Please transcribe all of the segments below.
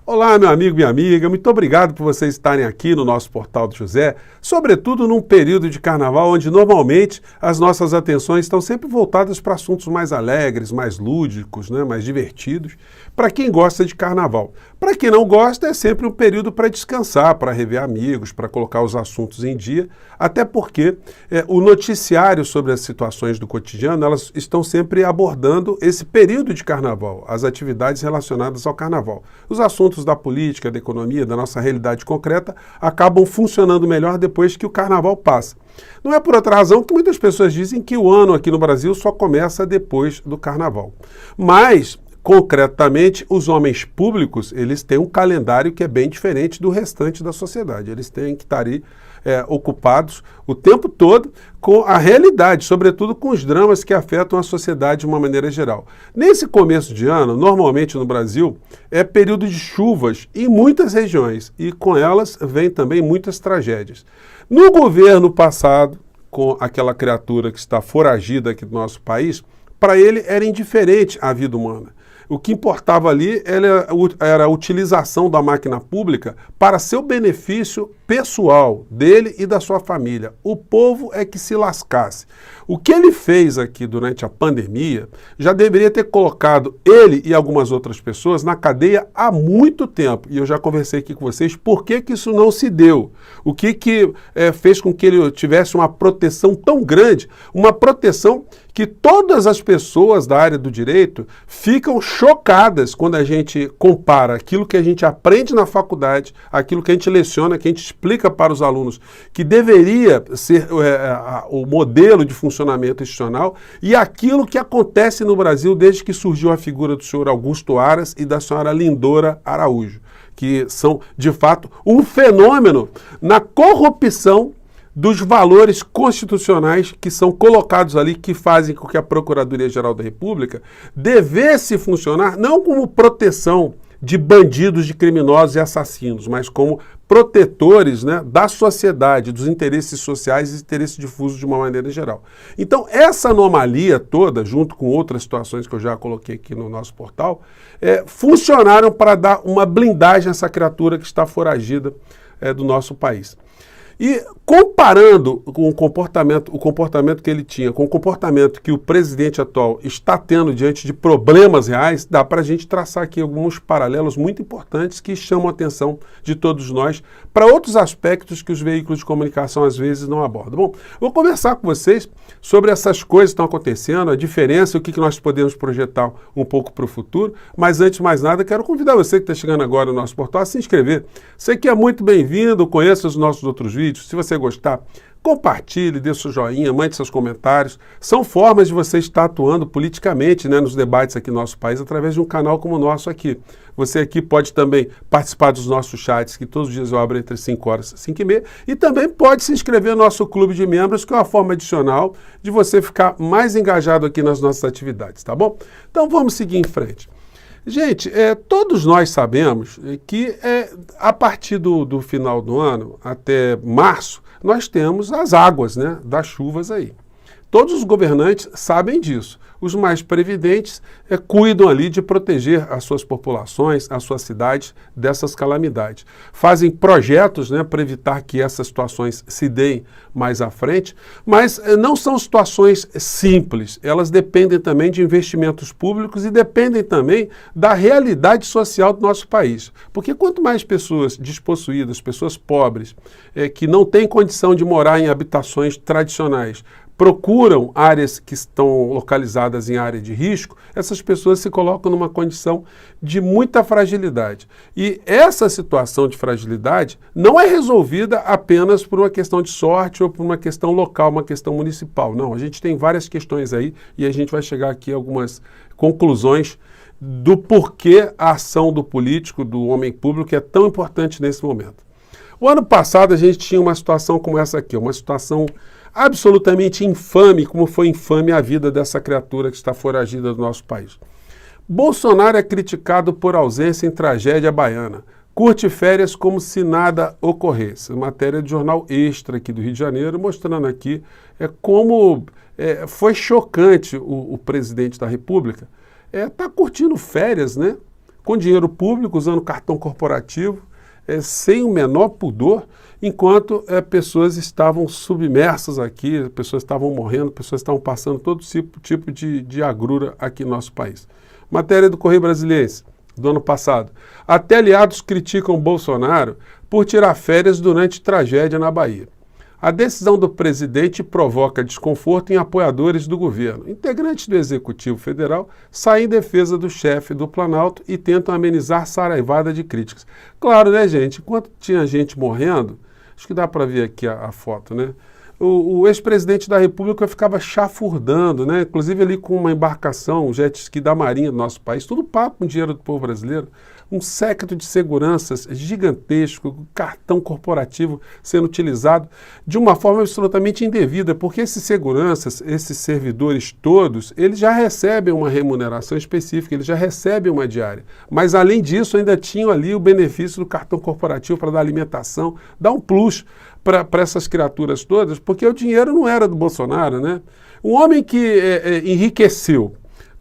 Olá, meu amigo, minha amiga, muito obrigado por vocês estarem aqui no nosso Portal do José, sobretudo num período de carnaval onde normalmente as nossas atenções estão sempre voltadas para assuntos mais alegres, mais lúdicos, mais divertidos, para quem gosta de carnaval. Para quem não gosta, é sempre um período para descansar, para rever amigos, para colocar os assuntos em dia, até porque o noticiário sobre as situações do cotidiano, elas estão sempre abordando esse período de carnaval, as atividades relacionadas ao carnaval. Os assuntos da política, da economia, da nossa realidade concreta, acabam funcionando melhor depois que o carnaval passa. Não é por outra razão que muitas pessoas dizem que o ano aqui no Brasil só começa depois do carnaval. Mas, concretamente, os homens públicos, eles têm um calendário que é bem diferente do restante da sociedade. Eles têm que estar aí ocupados o tempo todo com a realidade, sobretudo com os dramas que afetam a sociedade de uma maneira geral. Nesse começo de ano, normalmente no Brasil, é período de chuvas em muitas regiões e com elas vem também muitas tragédias. No governo passado, com aquela criatura que está foragida aqui do nosso país, para ele era indiferente a vida humana. O que importava ali era a utilização da máquina pública para seu benefício pessoal, dele e da sua família. O povo é que se lascasse. O que ele fez aqui durante a pandemia já deveria ter colocado ele e algumas outras pessoas na cadeia há muito tempo. E eu já conversei aqui com vocês por que isso não se deu. O que fez com que ele tivesse uma proteção tão grande, uma proteção que todas as pessoas da área do direito ficam chocadas quando a gente compara aquilo que a gente aprende na faculdade, aquilo que a gente leciona, que a gente explica para os alunos, que deveria ser o modelo de funcionamento institucional, e aquilo que acontece no Brasil desde que surgiu a figura do senhor Augusto Aras e da senhora Lindora Araújo, que são, de fato, um fenômeno na corrupção dos valores constitucionais que são colocados ali, que fazem com que a Procuradoria-Geral da República devesse funcionar não como proteção de bandidos, de criminosos e assassinos, mas como protetores da sociedade, dos interesses sociais e interesses difusos de uma maneira geral. Então, essa anomalia toda, junto com outras situações que eu já coloquei aqui no nosso portal, funcionaram para dar uma blindagem a essa criatura que está foragida do nosso país. E comparando com o comportamento que ele tinha com o comportamento que o presidente atual está tendo diante de problemas reais, dá para a gente traçar aqui alguns paralelos muito importantes que chamam a atenção de todos nós para outros aspectos que os veículos de comunicação às vezes não abordam. Bom, vou conversar com vocês sobre essas coisas que estão acontecendo, a diferença, o que nós podemos projetar um pouco para o futuro, mas antes de mais nada, quero convidar você que está chegando agora no nosso portal a se inscrever. Você que é muito bem-vindo, conheça os nossos outros vídeos. Se você gostar, compartilhe, dê seu joinha, mande seus comentários. São formas de você estar atuando politicamente nos debates aqui no nosso país através de um canal como o nosso aqui. Você aqui pode também participar dos nossos chats, que todos os dias eu abro entre 5 horas e 5 e meia, e também pode se inscrever no nosso clube de membros, que é uma forma adicional de você ficar mais engajado aqui nas nossas atividades, tá bom? Então vamos seguir em frente. Gente, todos nós sabemos que a partir do final do ano, até março, nós temos as águas das chuvas aí. Todos os governantes sabem disso. Os mais previdentes cuidam ali de proteger as suas populações, as suas cidades dessas calamidades. Fazem projetos para evitar que essas situações se deem mais à frente, mas não são situações simples. Elas dependem também de investimentos públicos e dependem também da realidade social do nosso país. Porque quanto mais pessoas despossuídas, pessoas pobres, que não têm condição de morar em habitações tradicionais, procuram áreas que estão localizadas em área de risco, essas pessoas se colocam numa condição de muita fragilidade. E essa situação de fragilidade não é resolvida apenas por uma questão de sorte ou por uma questão local, uma questão municipal. Não, a gente tem várias questões aí e a gente vai chegar aqui a algumas conclusões do porquê a ação do político, do homem público, é tão importante nesse momento. O ano passado a gente tinha uma situação como essa aqui, uma situação absolutamente infame, como foi infame a vida dessa criatura que está foragida do nosso país. Bolsonaro é criticado por ausência em tragédia baiana. Curte férias como se nada ocorresse. Matéria do jornal Extra aqui do Rio de Janeiro, mostrando aqui como foi chocante o presidente da República tá curtindo férias, com dinheiro público, usando cartão corporativo, sem o menor pudor, enquanto pessoas estavam submersas aqui, pessoas estavam morrendo, pessoas estavam passando todo tipo de agrura aqui no nosso país. Matéria do Correio Brasiliense, do ano passado. Até aliados criticam Bolsonaro por tirar férias durante tragédia na Bahia. A decisão do presidente provoca desconforto em apoiadores do governo. Integrantes do Executivo Federal saem em defesa do chefe do Planalto e tentam amenizar saraivada de críticas. Claro, né, gente? Enquanto tinha gente morrendo, acho que dá para ver aqui a foto, né? O ex-presidente da República ficava chafurdando, né? Inclusive ali com uma embarcação, um jet ski da Marinha do nosso país, tudo pago com dinheiro do povo brasileiro, um séquito de seguranças gigantesco, cartão corporativo sendo utilizado de uma forma absolutamente indevida, porque esses seguranças, esses servidores todos, eles já recebem uma remuneração específica, eles já recebem uma diária, mas além disso ainda tinham ali o benefício do cartão corporativo para dar alimentação, dar um plus para essas criaturas todas, porque o dinheiro não era do Bolsonaro, né? Um homem que enriqueceu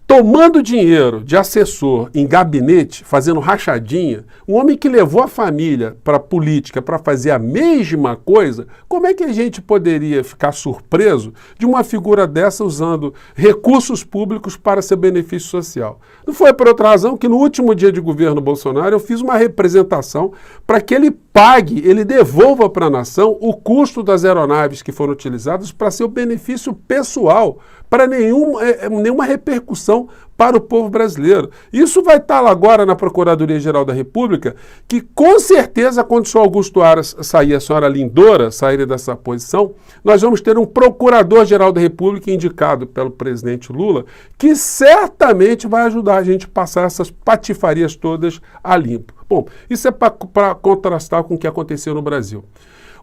tomando dinheiro de assessor em gabinete, fazendo rachadinha, um homem que levou a família para a política para fazer a mesma coisa, como é que a gente poderia ficar surpreso de uma figura dessa usando recursos públicos para seu benefício social? Não foi por outra razão que no último dia de governo Bolsonaro eu fiz uma representação para que ele pague, ele devolva para a nação o custo das aeronaves que foram utilizadas para seu benefício pessoal, para nenhuma repercussão para o povo brasileiro. Isso vai estar lá agora na Procuradoria-Geral da República, que com certeza, quando o senhor Augusto Aras sair, a senhora Lindora sair dessa posição, nós vamos ter um Procurador-Geral da República indicado pelo presidente Lula, que certamente vai ajudar a gente a passar essas patifarias todas a limpo. Bom, isso é para contrastar com o que aconteceu no Brasil.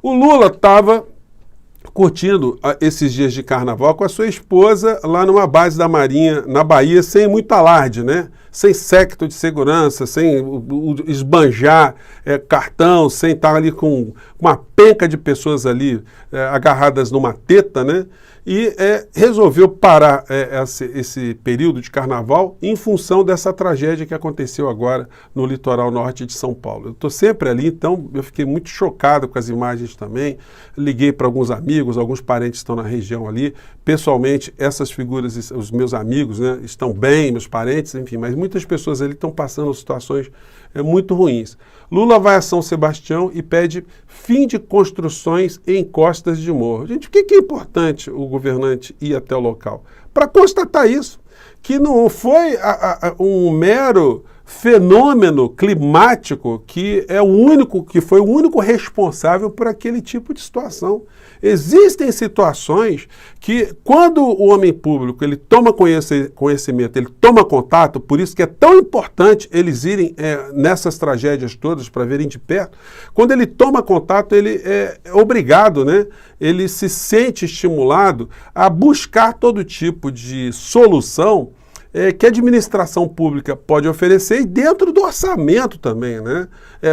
O Lula estava curtindo esses dias de carnaval com a sua esposa lá numa base da Marinha, na Bahia, sem muito alarde, né? Sem séquito de segurança, sem esbanjar cartão, sem estar ali com uma penca de pessoas ali agarradas numa teta, né? E resolveu parar esse período de carnaval em função dessa tragédia que aconteceu agora no litoral norte de São Paulo. Eu estou sempre ali, então eu fiquei muito chocado com as imagens também. Liguei para alguns amigos, alguns parentes estão na região ali. Pessoalmente, essas figuras, os meus amigos, né, estão bem, meus parentes, enfim, mas muitas pessoas ali estão passando situações muito ruins. Lula vai a São Sebastião e pede fim de construções em costas de morro. Gente, o que é importante o governante ir até o local? Para constatar isso, que não foi um mero fenômeno climático que foi o único responsável por aquele tipo de situação. Existem situações que, quando o homem público ele toma conhecimento, ele toma contato, por isso que é tão importante eles irem nessas tragédias todas para verem de perto, quando ele toma contato, ele é obrigado, né? Ele se sente estimulado a buscar todo tipo de solução que a administração pública pode oferecer e dentro do orçamento também, né?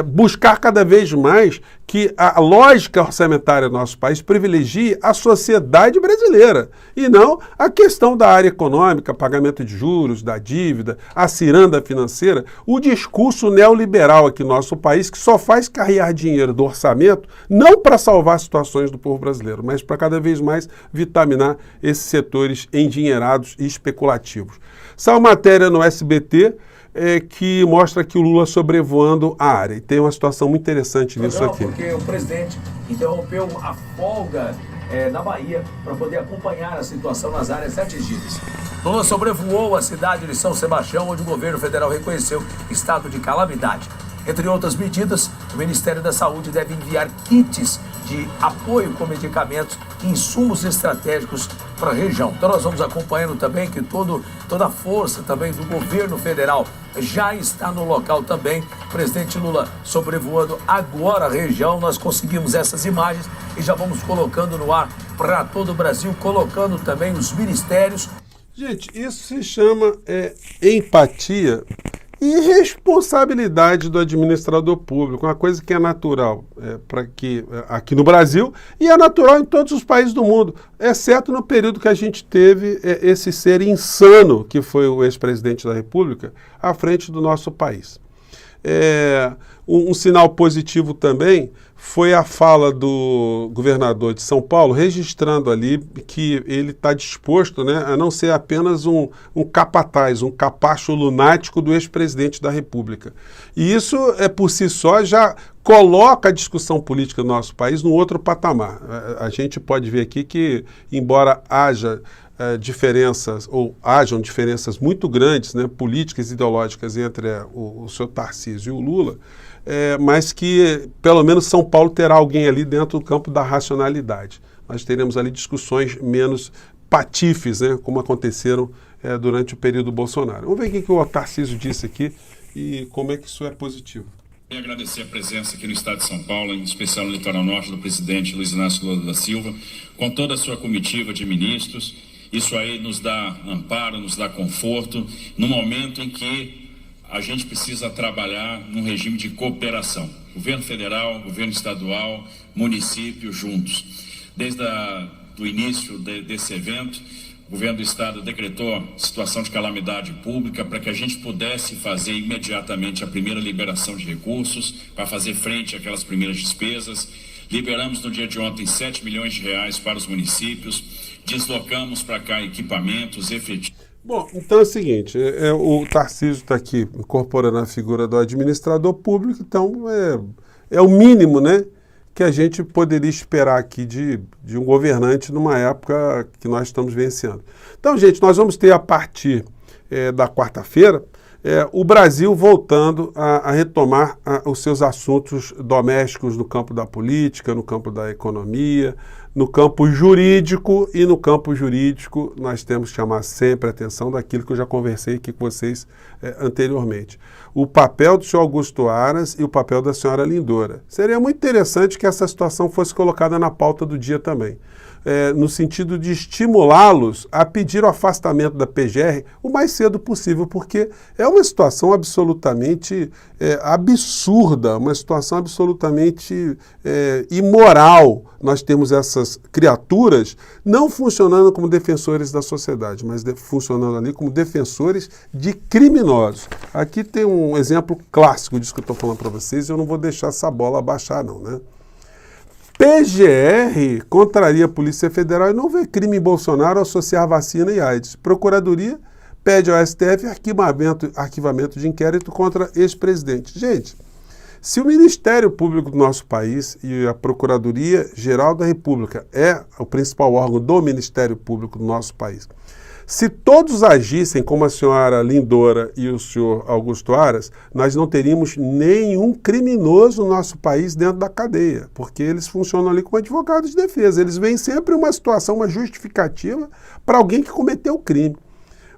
Buscar cada vez mais que a lógica orçamentária do nosso país privilegie a sociedade brasileira e não a questão da área econômica, pagamento de juros, da dívida, a ciranda financeira, o discurso neoliberal aqui no nosso país que só faz carregar dinheiro do orçamento não para salvar situações do povo brasileiro, mas para cada vez mais vitaminar esses setores endinheirados e especulativos. Saiu matéria no SBT que mostra que o Lula sobrevoando a área. E tem uma situação muito interessante nisso aqui. Porque o presidente interrompeu a folga na Bahia para poder acompanhar a situação nas áreas atingidas. Lula sobrevoou a cidade de São Sebastião, onde o governo federal reconheceu estado de calamidade. Entre outras medidas, o Ministério da Saúde deve enviar kits de apoio com medicamentos e insumos estratégicos para a região. Então nós vamos acompanhando também que toda a força também do governo federal já está no local também. O presidente Lula sobrevoando agora a região. Nós conseguimos essas imagens e já vamos colocando no ar para todo o Brasil, colocando também os ministérios. Gente, isso se chama empatia e responsabilidade do administrador público, uma coisa que é natural aqui no Brasil e é natural em todos os países do mundo, exceto no período que a gente teve esse ser insano que foi o ex-presidente da República à frente do nosso país. Um sinal positivo também foi a fala do governador de São Paulo, registrando ali que ele está disposto, né, a não ser apenas um capataz, um capacho lunático do ex-presidente da República. E isso, por si só, já coloca a discussão política do nosso país num outro patamar. A gente pode ver aqui que, embora haja diferenças, ou hajam diferenças muito grandes, né, políticas e ideológicas entre o senhor Tarcísio e o Lula, mas que pelo menos São Paulo terá alguém ali dentro do campo da racionalidade. Nós teremos ali discussões menos patifes, né, como aconteceram durante o período Bolsonaro. Vamos ver o que o Tarcísio disse aqui e como é que isso é positivo. Queria agradecer a presença aqui no estado de São Paulo, em especial no litoral norte, do presidente Luiz Inácio Lula da Silva, com toda a sua comitiva de ministros. Isso aí nos dá amparo, nos dá conforto, no momento em que a gente precisa trabalhar num regime de cooperação. Governo federal, governo estadual, município juntos. Desde o início desse evento, o governo do estado decretou situação de calamidade pública para que a gente pudesse fazer imediatamente a primeira liberação de recursos para fazer frente àquelas primeiras despesas. Liberamos no dia de ontem 7 milhões de reais para os municípios, deslocamos para cá equipamentos efetivos. Bom, então é o seguinte, o Tarcísio está aqui incorporando a figura do administrador público, então é o mínimo, né, que a gente poderia esperar aqui de um governante numa época que nós estamos vencendo. Então, gente, nós vamos ter a partir da quarta-feira o Brasil voltando a retomar os seus assuntos domésticos no campo da política, no campo da economia, no campo jurídico, e no campo jurídico nós temos que chamar sempre a atenção daquilo que eu já conversei aqui com vocês anteriormente. O papel do senhor Augusto Aras e o papel da senhora Lindora. Seria muito interessante que essa situação fosse colocada na pauta do dia também. No sentido de estimulá-los a pedir o afastamento da PGR o mais cedo possível, porque é uma situação absolutamente absurda, uma situação absolutamente imoral. Nós temos essas criaturas não funcionando como defensores da sociedade, mas funcionando ali como defensores de criminosos. Aqui tem um exemplo clássico disso que eu estou falando para vocês, e eu não vou deixar essa bola abaixar não, né? PGR contraria a Polícia Federal e não vê crime em Bolsonaro associar vacina e AIDS. Procuradoria pede ao STF arquivamento de inquérito contra ex-presidente. Gente, se o Ministério Público do nosso país e a Procuradoria-Geral da República é o principal órgão do Ministério Público do nosso país, se todos agissem como a senhora Lindora e o senhor Augusto Aras, nós não teríamos nenhum criminoso no nosso país dentro da cadeia, porque eles funcionam ali como advogados de defesa. Eles veem sempre uma situação, uma justificativa para alguém que cometeu o crime.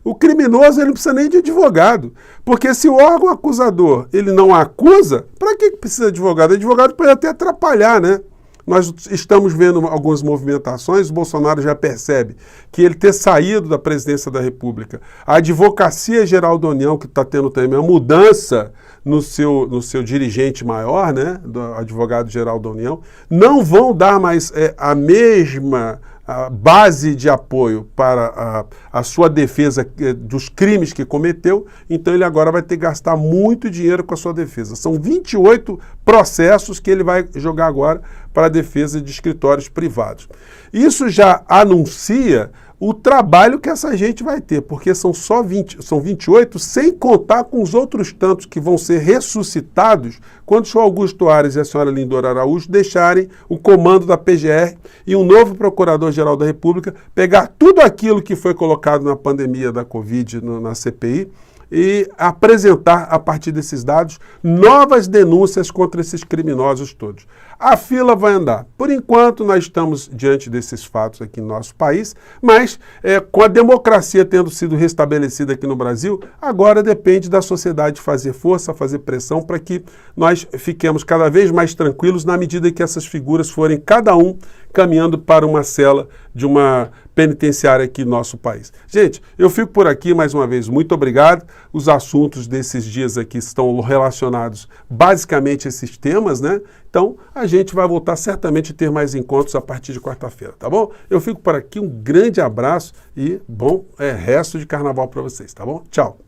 O criminoso ele não precisa nem de advogado, porque se o órgão acusador ele não acusa, para que precisa de advogado? O advogado pode até atrapalhar, né? Nós estamos vendo algumas movimentações, o Bolsonaro já percebe que ele ter saído da presidência da República, a Advocacia Geral da União, que está tendo também uma mudança no seu dirigente maior, né, do Advogado-Geral da União, não vão dar mais a mesma base de apoio para a sua defesa dos crimes que cometeu, então ele agora vai ter que gastar muito dinheiro com a sua defesa. São 28 processos que ele vai jogar agora para a defesa de escritórios privados. Isso já anuncia o trabalho que essa gente vai ter, porque são 28, sem contar com os outros tantos que vão ser ressuscitados quando o senhor Augusto Aras e a senhora Lindora Araújo deixarem o comando da PGR e um novo Procurador-Geral da República pegar tudo aquilo que foi colocado na pandemia da Covid, na CPI, e apresentar, a partir desses dados, novas denúncias contra esses criminosos todos. a fila vai andar. Por enquanto, nós estamos diante desses fatos aqui no nosso país, mas com a democracia tendo sido restabelecida aqui no Brasil, agora depende da sociedade fazer força, fazer pressão para que nós fiquemos cada vez mais tranquilos na medida que essas figuras forem cada um caminhando para uma cela de uma penitenciária aqui no nosso país. Gente, eu fico por aqui mais uma vez. Muito obrigado. Os assuntos desses dias aqui estão relacionados basicamente a esses temas, né? Então, a gente vai voltar certamente a ter mais encontros a partir de quarta-feira, tá bom? Eu fico por aqui. Um grande abraço e bom resto de carnaval para vocês, tá bom? Tchau.